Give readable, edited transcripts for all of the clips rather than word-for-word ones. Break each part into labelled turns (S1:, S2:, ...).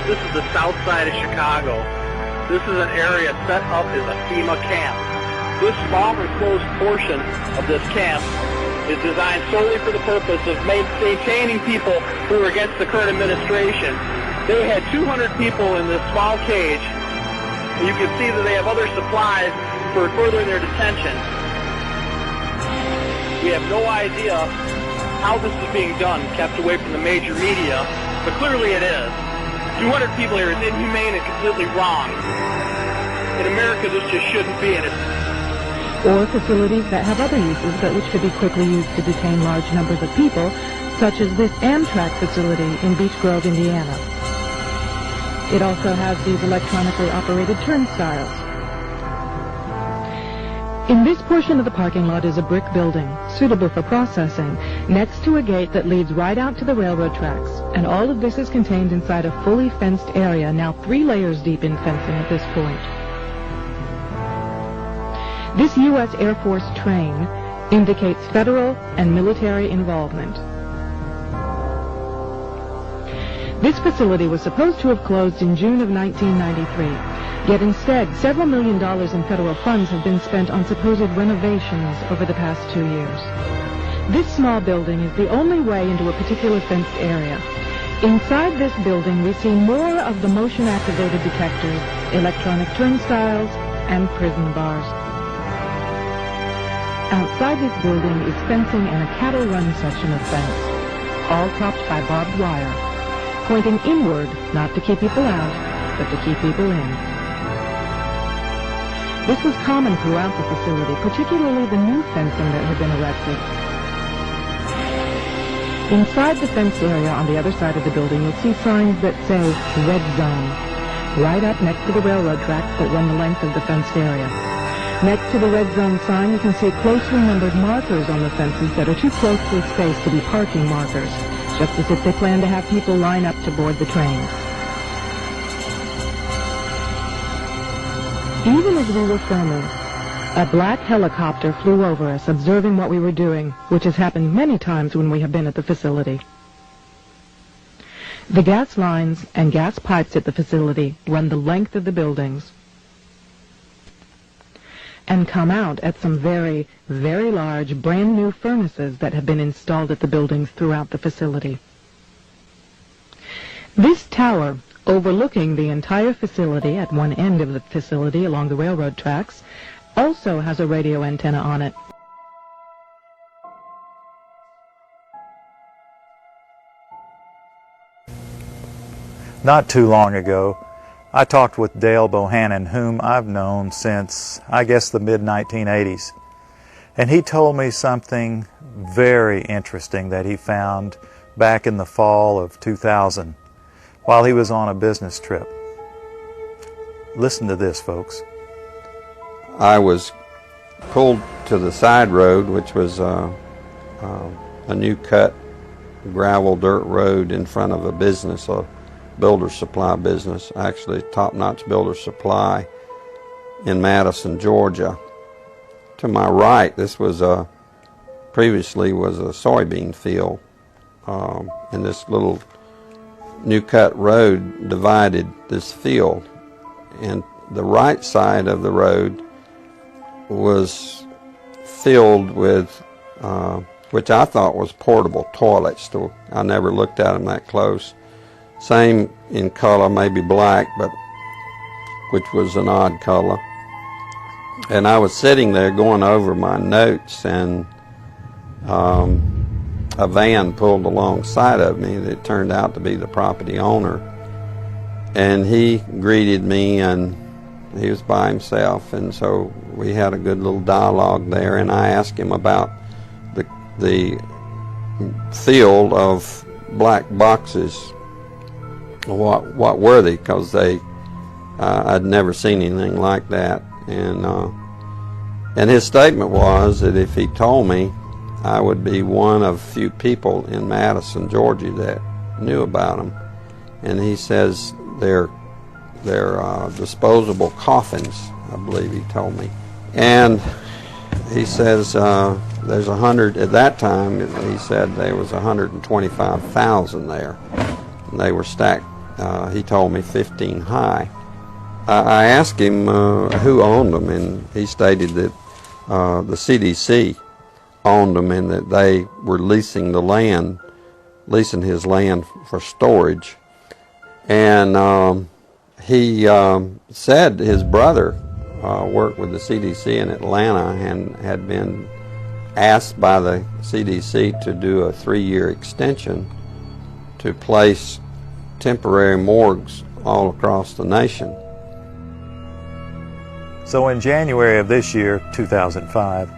S1: This is the south side of Chicago. This is an area set up as a FEMA camp. This small enclosed portion of this camp is designed solely for the purpose of maintaining people who are against the current administration. They had 200 people in this small cage. You can see that they have other supplies for furthering their detention. We have no idea how this is being done, kept away from the major media, but clearly it is. 200 people here is inhumane and completely wrong. In America, this just shouldn't be in it.
S2: Or facilities that have other uses but which could be quickly used to detain large numbers of people, such as this Amtrak facility in Beech Grove, Indiana. It also has these electronically operated turnstiles. In this portion of the parking lot is a brick building, suitable for processing, next to a gate that leads right out to the railroad tracks. And all of this is contained inside a fully fenced area, now 3 layers deep in fencing at this point. This U.S. Air Force train indicates federal and military involvement. This facility was supposed to have closed in June of 1993. Yet instead, several $1 million in federal funds have been spent on supposed renovations over the past 2 years. This small building is the only way into a particular fenced area. Inside this building, we see more of the motion-activated detectors, electronic turnstiles, and prison bars. Outside this building is fencing and a cattle run section of fence, all topped by barbed wire, pointing inward, not to keep people out, but to keep people in. This was common throughout the facility, particularly the new fencing that had been erected. Inside the fenced area on the other side of the building, you'll see signs that say Red Zone, right up next to the railroad tracks that run the length of the fenced area. Next to the Red Zone sign, you can see closely numbered markers on the fences that are too closely spaced to be parking markers, just as if they plan to have people line up to board the trains. Even as we were filming, a black helicopter flew over us, observing what we were doing, which has happened many times when we have been at the facility. The gas lines and gas pipes at the facility run the length of the buildings and come out at some very, very large, brand new furnaces that have been installed at the buildings throughout the facility. This tower, overlooking the entire facility at one end of the facility along the railroad tracks, also has a radio antenna on it.
S3: Not too long ago, I talked with Dale Bohannon, whom I've known since, I guess, the mid-1980s. And he told me something very interesting that he found back in the fall of 2000 while he was on a business trip. Listen to this, folks.
S4: I was pulled to the side road, which was a new cut gravel dirt road in front of a business, a builder supply business, actually top-notch builder supply in Madison, Georgia. To my right, this was previously was a soybean field, and this little new cut road divided this field, and the right side of the road was filled with which I thought was portable toilets. I never looked at them that close. Same in color, maybe black, but which was an odd color. And I was sitting there going over my notes, and a van pulled alongside of me that turned out to be the property owner. And he greeted me, and he was by himself, and so we had a good little dialogue there, and I asked him about the field of black boxes. What were they? Because I'd never seen anything like that, and his statement was that if he told me, I would be one of few people in Madison, Georgia that knew about them. And he says they're disposable coffins, I believe he told me. And he says there's 100, at that time he said there was 125,000 there. And they were stacked He told me 15 high. I asked him who owned them, and he stated that the CDC owned them and that they were leasing his land for storage. And he said his brother worked with the CDC in Atlanta and had been asked by the CDC to do a 3-year extension to place temporary morgues all across the nation.
S3: So in January of this year, 2005,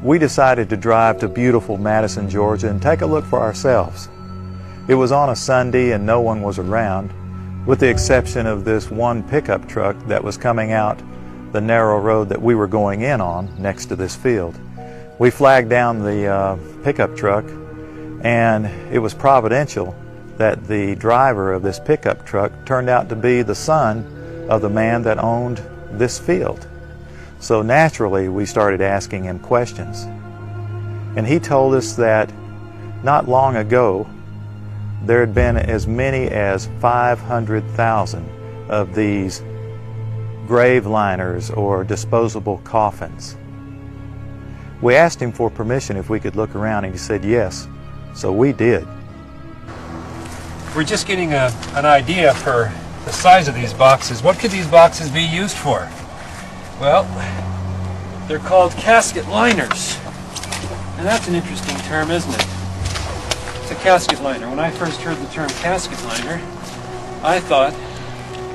S3: we decided to drive to beautiful Madison, Georgia and take a look for ourselves. It was on a Sunday and no one was around, with the exception of this one pickup truck that was coming out the narrow road that we were going in on next to this field. We flagged down the pickup truck, and it was providential that the driver of this pickup truck turned out to be the son of the man that owned this field. So naturally we started asking him questions. And he told us that not long ago there had been as many as 500,000 of these grave liners or disposable coffins. We asked him for permission if we could look around, and he said yes. So we did.
S5: We're just getting an idea for the size of these boxes. What could these boxes be used for? Well, they're called casket liners. And that's an interesting term, isn't it? It's a casket liner. When I first heard the term casket liner, I thought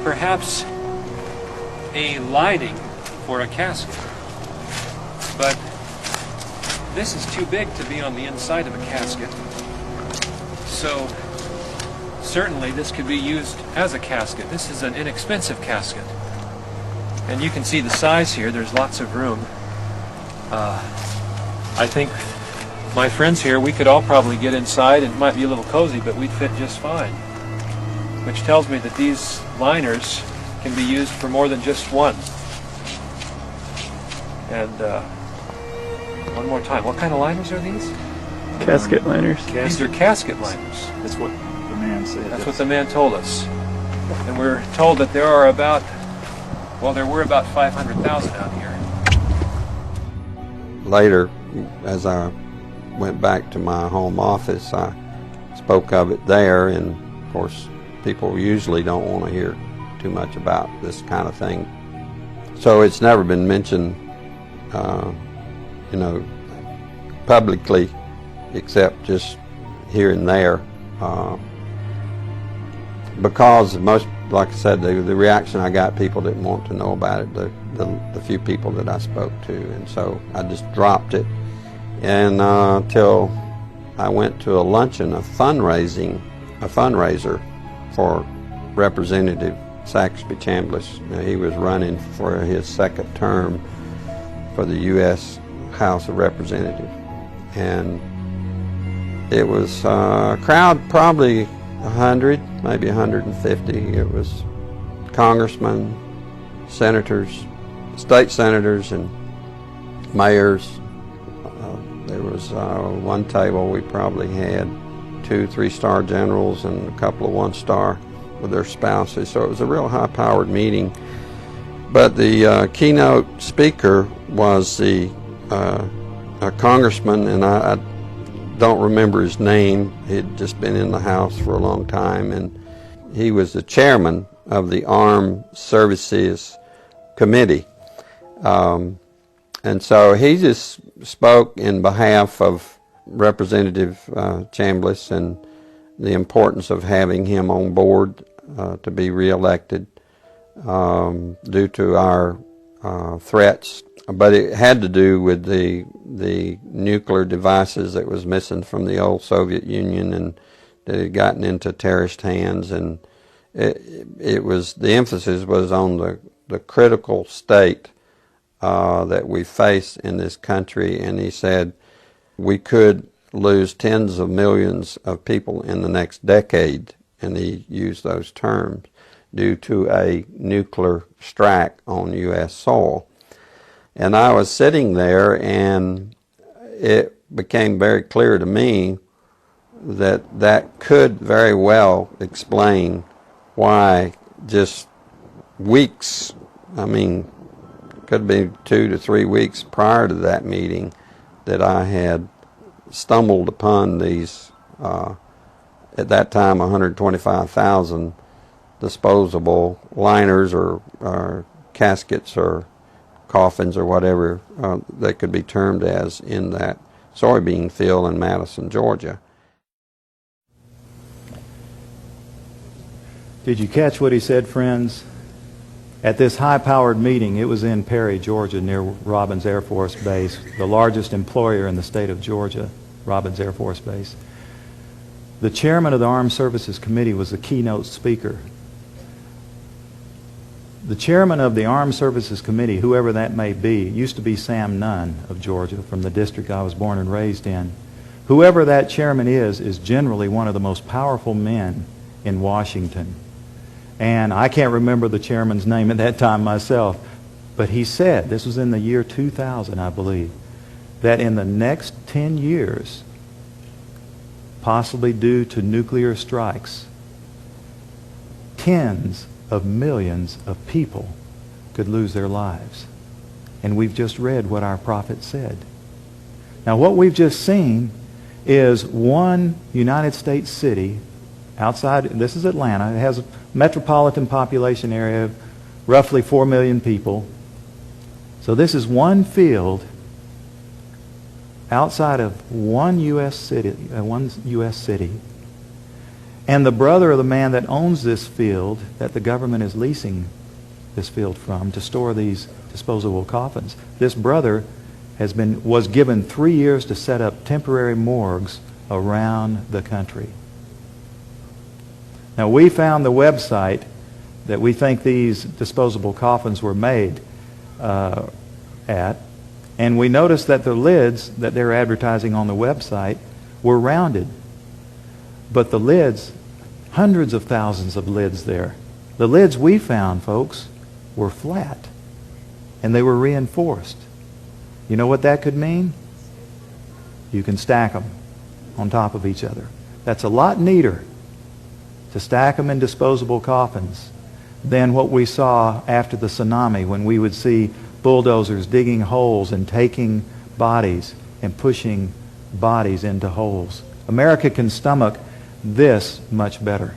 S5: perhaps a lining for a casket. But this is too big to be on the inside of a casket. So certainly this could be used as a casket. This is an inexpensive casket. And you can see the size here. There's lots of room. I think my friends here, we could all probably get inside, and it might be a little cozy, but we'd fit just fine. Which tells me that these liners can be used for more than just one. And one more time, what kind of liners are these?
S6: Casket liners.
S5: These are casket liners.
S3: That's what the man said.
S5: That's what the man told us. And we're told that there are about, well, there were about 500,000 out here.
S4: Later, as I went back to my home office, I spoke of it there, and of course people usually don't want to hear too much about this kind of thing. So it's never been mentioned, publicly, except just here and there, because most, like I said, the reaction I got, people didn't want to know about it, the few people that I spoke to, and so I just dropped it. And until I went to a luncheon, a fundraiser for Representative Saxby Chambliss. Now, he was running for his second term for the U.S. House of Representatives, and it was a crowd, probably 100, maybe 150. It was congressmen, senators, state senators, and mayors. There was one table we probably had 2 3-star generals and a couple of 1-star with their spouses, so it was a real high-powered meeting. But the keynote speaker was a congressman, and I don't remember his name. He'd just been in the House for a long time, and he was the chairman of the Armed Services Committee. And so he just spoke in behalf of Representative Chambliss and the importance of having him on board to be reelected due to our threats. But it had to do with the nuclear devices that was missing from the old Soviet Union and that had gotten into terrorist hands, and it was, the emphasis was on the critical state that we face in this country. And he said we could lose tens of millions of people in the next decade, and he used those terms, due to a nuclear strike on U.S. soil. And I was sitting there, and it became very clear to me that that could very well explain why just weeks, I mean, could be 2 to 3 weeks prior to that meeting, that I had stumbled upon these, at that time, 125,000 disposable liners or caskets or coffins or whatever that could be termed as in that soybean field in Madison, Georgia.
S3: Did you catch what he said, friends? At this high-powered meeting, it was in Perry, Georgia, near Robins Air Force Base, the largest employer in the state of Georgia, Robins Air Force Base. The chairman of the Armed Services Committee was the keynote speaker. The chairman of the Armed Services Committee, whoever that may be, used to be Sam Nunn of Georgia, from the district I was born and raised in. Whoever that chairman is generally one of the most powerful men in Washington. And I can't remember the chairman's name at that time myself, but he said, this was in the year 2000, I believe, that in the next 10 years, possibly due to nuclear strikes, tens of millions of people could lose their lives. And we've just read what our prophet said. Now, what we've just seen is one United States city outside, this is Atlanta. It has a metropolitan population area of roughly 4 million people. So this is one field outside of one U.S. city, and the brother of the man that owns this field, that the government is leasing this field from to store these disposable coffins, this brother was given 3 years to set up temporary morgues around the country. Now, we found the website that we think these disposable coffins were made at, and we noticed that the lids that they're advertising on the website were rounded. But the lids, hundreds of thousands of lids there, the lids we found, folks, were flat, and they were reinforced. You know what that could mean? You can stack them on top of each other. That's a lot neater to stack them in disposable coffins than what we saw after the tsunami, when we would see bulldozers digging holes and taking bodies and pushing bodies into holes. America can stomach this much better.